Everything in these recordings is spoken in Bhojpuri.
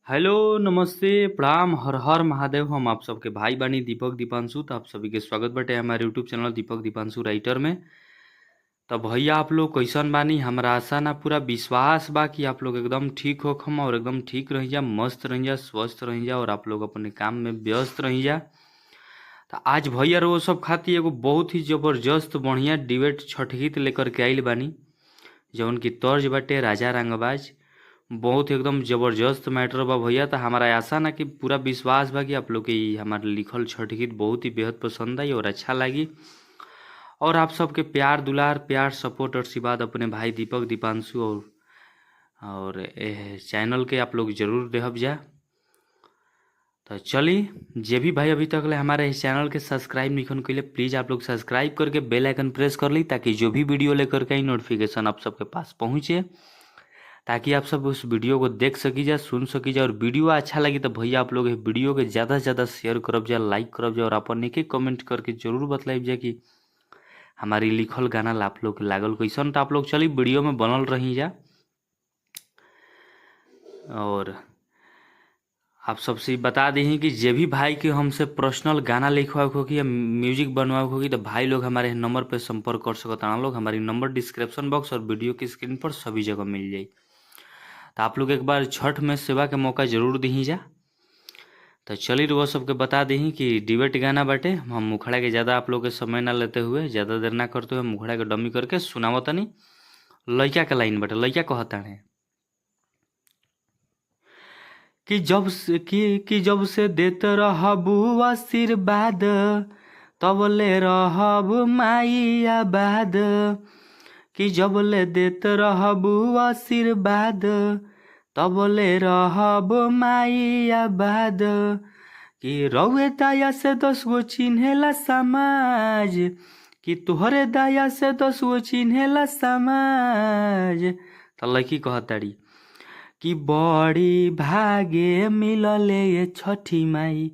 हेलो, नमस्ते, प्रणाम, हर हर महादेव। हम आप सबके भाई बानी दीपक दीपांशु। तो आप सभी के स्वागत बटे हमारे यूट्यूब चैनल दीपक दीपांशु राइटर में। तो भैया आप लोग कैसन बानी? हमारा आशा ना पूरा विश्वास बा कि आप लोग एकदम ठीक होखम और एकदम ठीक रह जा, मस्त रह जा, स्वस्थ रह जा और आप लोग अपने काम में व्यस्त रह जा। तो आज भैया रो सब खाती एगो बहुत ही जबरदस्त बढ़िया डिबेट छठ गीत लेकर के आइल बानी, जौन की तर्ज बाटे राजा रंगबाज। बहुत एकदम जबरदस्त मैटर बा भैया। तो हमारा आशा ना कि पूरा विश्वास बा कि आप लोग के हमारे लिखल छठ गीत बहुत ही बेहद पसंद आई और अच्छा लगी। और आप सबके प्यार दुलार, प्यार सपोर्ट और आशीर्वाद अपने भाई दीपक दीपांशु और चैनल के आप लोग जरूर देहब जा। तो चलिए, जे भी भाई अभी तक ले हमारे इस चैनल के सब्सक्राइब नहीं के लिए प्लीज़ आप लोग सब्सक्राइब करके बेल आइकन प्रेस कर ली, ताकि जो भी वीडियो लेकर के नोटिफिकेशन आप सबके पास पहुँचे, ताकि आप सब उस वीडियो को देख सकी जा, सुन सकी जा। और वीडियो अच्छा लगी तो भैया आप लोग वीडियो के ज़्यादा से ज़्यादा शेयर करब जा, लाइक करब जा और अपन एक एक कमेंट करके जरूर बतलाइब जा कि हमारी लिखल गाना आप लोग के लागल कैसन। तो आप लोग चलिए वीडियो में बनल रही जा। और आप सबसे बता दी कि जे भी भाई के हमसे पर्सनल गाना लिखवा होगी या म्यूजिक बनवा होगी तो भाई लोग हमारे नंबर पर संपर्क कर सकते हैं। लोग हमारी नंबर डिस्क्रिप्शन बॉक्स और वीडियो की स्क्रीन पर सभी जगह मिल जाए। तो आप लोग एक बार छठ में सेवा के मौका जरूर दी जा। तो चलिए वो सबके बता दी कि डिबेट गाना बाटे। हम मुखड़ा के ज़्यादा आप लोग के समय ना लेते हुए, ज़्यादा देर ना करते हुए मुखड़ा के डमी करके सुनावो तनी। लइका के लाइन बाटे, लइका कहता है कि जब से देते रहबू आशीर्वाद, तब ले रहब माई आबाद। कि जब ले देते रहबू आशीर्वाद, तब ले रहब माई आबाद। कि रउए दया से 10 गो चिन्हेला समाज, कि तोहरे दया से 10 गो चिन्हेला समाज। तो लड़की कहताड़ी कि बड़ी भागे मिलले ये छठी माई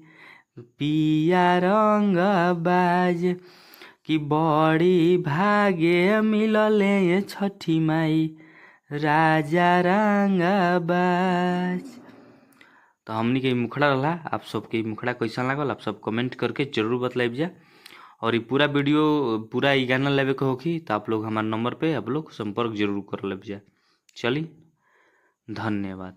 पिया रंगबाज। कि बड़ी भागे मिलले ये छठी माई राजा रंगबाज। तो हमनी के मुखड़ा रहा। आप सबके मुखड़ा कैसा लागल आप सब कमेंट करके जरूर बतलाइब जा। और ये पूरा वीडियो पूरा ये गाना लेवे के होगी तो आप लोग हमारे नंबर पे आप लोग संपर्क जरूर कर लेब जा। चलिए, धन्यवाद।